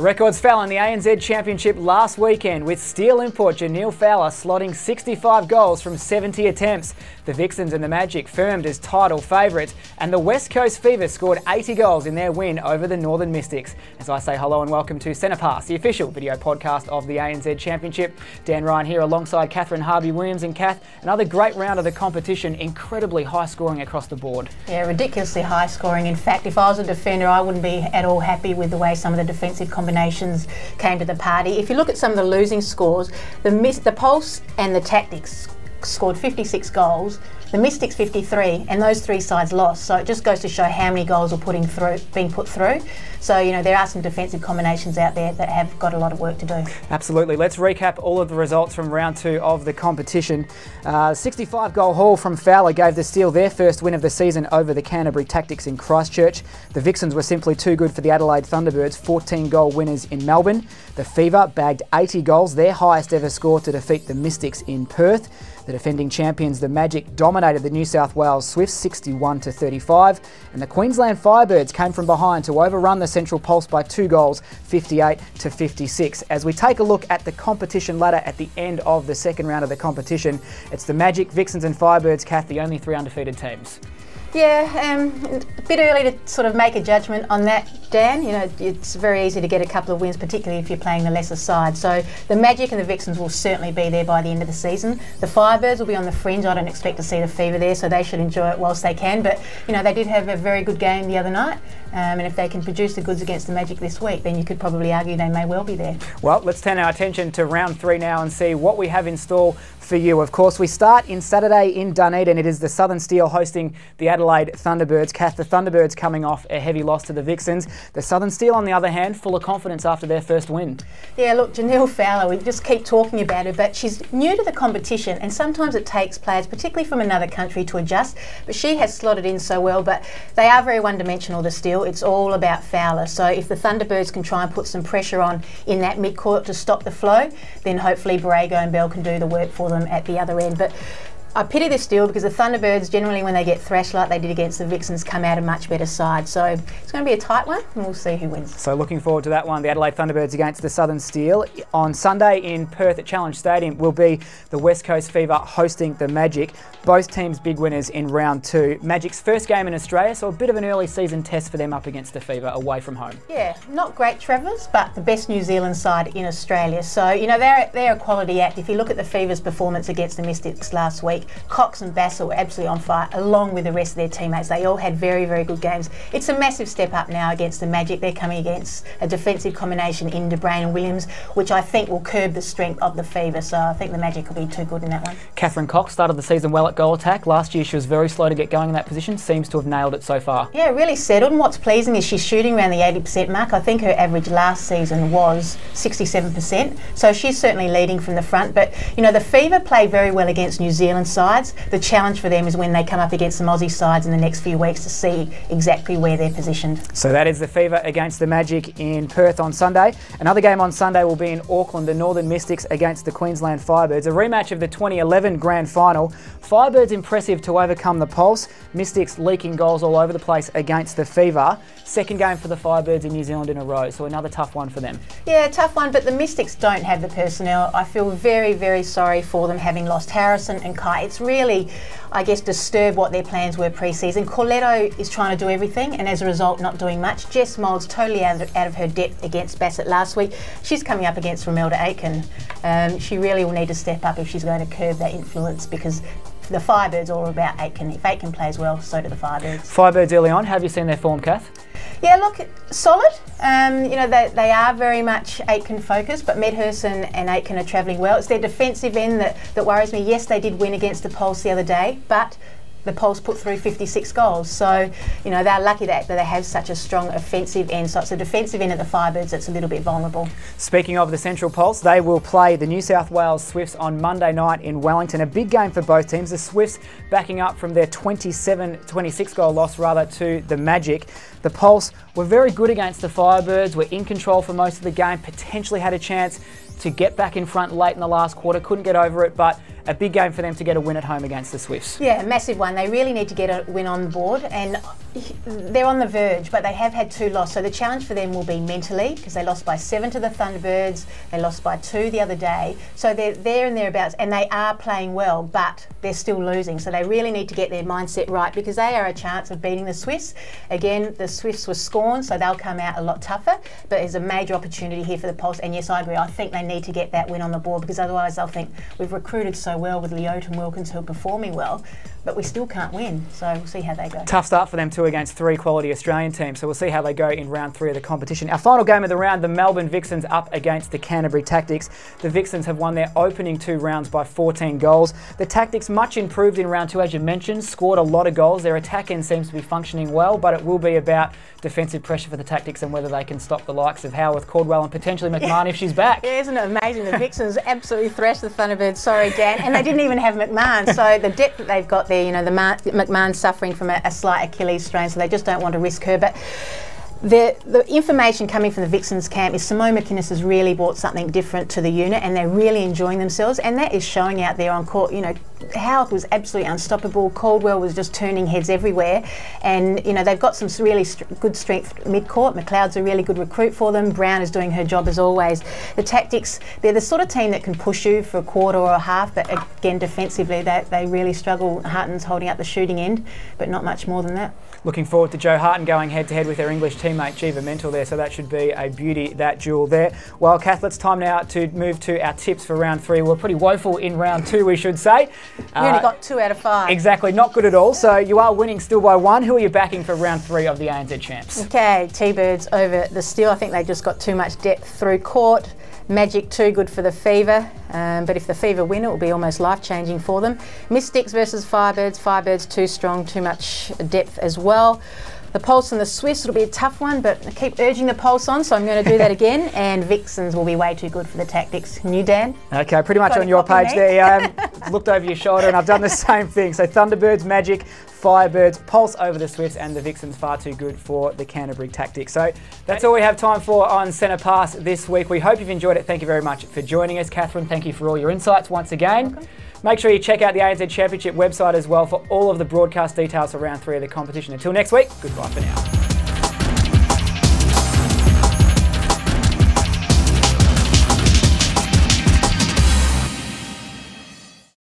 records fell in the ANZ Championship last weekend, with steel import Janelle Fowler slotting 65 goals from 70 attempts. The Vixens and the Magic firmed as title favourites, and the West Coast Fever scored 80 goals in their win over the Northern Mystics. As I say hello and welcome to Centre Pass, the official video podcast of the ANZ Championship. Dan Ryan here alongside Kathryn, Harby-Williams and Kath. Another great round of the competition, incredibly high scoring across the board. Yeah, ridiculously high scoring. In fact, if I was a defender, I wouldn't be at all happy with the way some of the defensive combinations came to the party. If you look at some of the losing scores, the Pulse and the Tactix scored 56 goals, the Mystics 53, and those three sides lost. So it just goes to show how many goals were being put through. So, you know, there are some defensive combinations out there that have got a lot of work to do. Absolutely. Let's recap all of the results from round two of the competition. 65-goal haul from Fowler gave the Steel their first win of the season over the Canterbury Tactix in Christchurch. The Vixens were simply too good for the Adelaide Thunderbirds, 14-goal winners in Melbourne. The Fever bagged 80 goals, their highest ever score, to defeat the Mystics in Perth. The defending champions, the Magic, dominated the New South Wales Swifts 61-35, and the Queensland Firebirds came from behind to overrun the Central Pulse by 2 goals, 58-56. As we take a look at the competition ladder at the end of the second round of the competition, it's the Magic, Vixens and Firebirds, Kath, the only 3 undefeated teams. Yeah, a bit early to sort of make a judgment on that, Dan. You know, it's very easy to get a couple of wins, particularly if you're playing the lesser side. So the Magic and the Vixens will certainly be there by the end of the season. The Firebirds will be on the fringe. I don't expect to see the Fever there, so they should enjoy it whilst they can. But, you know, they did have a very good game the other night. And if they can produce the goods against the Magic this week, then you could probably argue they may well be there. Well, let's turn our attention to round 3 now and see what we have in store for you. Of course, we start in Saturday in Dunedin. It is the Southern Steel hosting the Adelaide Thunderbirds. Kath, the Thunderbirds coming off a heavy loss to the Vixens. The Southern Steel, on the other hand, full of confidence after their first win. Yeah, look, Janelle Fowler, we just keep talking about her, but she's new to the competition, and sometimes it takes players, particularly from another country, to adjust. But she has slotted in so well, but they are very one-dimensional, the Steel. It's all about Fowler. So if the Thunderbirds can try and put some pressure on in that mid-court to stop the flow, then hopefully Borrego and Bell can do the work for them at the other end. But I pity the Steel because the Thunderbirds, generally when they get thrashed like they did against the Vixens, come out a much better side. So it's going to be a tight one, and we'll see who wins. So looking forward to that one, the Adelaide Thunderbirds against the Southern Steel. On Sunday in Perth at Challenge Stadium will be the West Coast Fever hosting the Magic. Both teams big winners in round 2. Magic's first game in Australia, so a bit of an early season test for them up against the Fever away from home. Yeah, not great Travers, but the best New Zealand side in Australia. So, you know, they're a quality act. If you look at the Fever's performance against the Mystics last week, Cox and Bassett were absolutely on fire, along with the rest of their teammates. They all had very, very good games. It's a massive step up now against the Magic. They're coming against a defensive combination in De Bruyne and Williams, which I think will curb the strength of the Fever. So I think the Magic will be too good in that one. Kathryn Cox started the season well at goal attack. Last year she was very slow to get going in that position. Seems to have nailed it so far. Yeah, really settled. And what's pleasing is she's shooting around the 80% mark. I think her average last season was 67%. So she's certainly leading from the front. But, you know, the Fever play very well against New Zealand sides. The challenge for them is when they come up against some Aussie sides in the next few weeks to see exactly where they're positioned. So that is the Fever against the Magic in Perth on Sunday. Another game on Sunday will be in Auckland, the Northern Mystics against the Queensland Firebirds. A rematch of the 2011 Grand Final. Firebirds impressive to overcome the Pulse. Mystics leaking goals all over the place against the Fever. Second game for the Firebirds in New Zealand in a row, so another tough one for them. Yeah, tough one, but the Mystics don't have the personnel. I feel very, very sorry for them having lost Harrison and Kai. It's really, I guess, disturbed what their plans were pre-season. Corletto is trying to do everything and as a result not doing much. Jess Mould's totally out of her depth against Bassett last week. She's coming up against Romelda Aitken. She really will need to step up if she's going to curb that influence, because the Firebirds are all about Aitken. If Aitken plays well, so do the Firebirds. Firebirds early on, have you seen their form, Kath? Yeah, look, solid. You know, they are very much Aitken focused, but Medhurst and Aitken are travelling well. It's their defensive end that worries me. Yes, they did win against the Pulse the other day, but the Pulse put through 56 goals. So, you know, they're lucky that they have such a strong offensive end. So it's a defensive end of the Firebirds that's a little bit vulnerable. Speaking of the Central Pulse, they will play the New South Wales Swifts on Monday night in Wellington. A big game for both teams. The Swifts backing up from their 26 goal loss to the Magic. The Pulse were very good against the Firebirds, were in control for most of the game, potentially had a chance to get back in front late in the last quarter, couldn't get over it, but a big game for them to get a win at home against the Swifts. Yeah, a massive one. They really need to get a win on the board, and they're on the verge, but they have had 2 losses. So the challenge for them will be mentally, because they lost by 7 to the Thunderbirds, they lost by 2 the other day. So they're there and thereabouts, and they are playing well, but they're still losing. So they really need to get their mindset right, because they are a chance of beating the Swifts. Again, the Swifts were scorned, so they'll come out a lot tougher, but there's a major opportunity here for the Pulse. And yes, I agree. I think they need to get that win on the board, because otherwise they'll think we've recruited so well with Leota and Wilkins, who are performing well, but we still can't win. So we'll see how they go. Tough start for them too against 3 quality Australian teams, so we'll see how they go in round 3 of the competition. Our final game of the round, the Melbourne Vixens up against the Canterbury Tactix. The Vixens have won their opening 2 rounds by 14 goals. The Tactix much improved in round 2, as you mentioned, scored a lot of goals. Their attack end seems to be functioning well, but it will be about defensive pressure for the Tactix and whether they can stop the likes of Howarth, Caldwell and potentially McMahon if she's back. Yeah, isn't it amazing? The Vixens absolutely thrashed the Thunderbirds, sorry Dan, and they didn't even have McMahon. So the depth that they've got there, you know, the McMahon suffering from a slight Achilles strain, so they just don't want to risk her. But the information coming from the Vixens camp is Simone McInnes has really brought something different to the unit, and they're really enjoying themselves, and that is showing out there on court. You know, Howarth was absolutely unstoppable. Caldwell was just turning heads everywhere, and you know they've got some really good strength mid-court. McLeod's a really good recruit for them. Brown is doing her job as always. The Tactix, they're the sort of team that can push you for a quarter or a half, but again defensively they really struggle. Harton's holding up the shooting end, but not much more than that. Looking forward to Jo Harton going head-to-head with her English teammate Jiva Mental there, so that should be a beauty, that duel there. Well, Kath, it's time now to move to our tips for round 3. We're pretty woeful in round 2, we should say. We only got 2 out of 5. Exactly, not good at all. So you are winning still by 1. Who are you backing for round 3 of the ANZ Champs? Okay, T-Birds over the Steel. I think they just got too much depth through court. Magic too good for the Fever, but if the Fever win, it will be almost life-changing for them. Mystics versus Firebirds. Firebirds too strong, too much depth as well. The Pulse and the Swifts, it'll be a tough one, but I keep urging the Pulse on, so I'm going to do that again. And Vixens will be way too good for the Tactix. And you, Dan? Okay, pretty much on your page there. Looked over your shoulder and I've done the same thing. So Thunderbirds, Magic, Firebirds, Pulse over the Swifts, and the Vixens far too good for the Canterbury Tactix. So that's all we have time for on Centre Pass this week. We hope you've enjoyed it. Thank you very much for joining us. Kathryn, thank you for all your insights once again. Welcome. Make sure you check out the ANZ Championship website as well for all of the broadcast details for round 3 of the competition. Until next week, goodbye for now.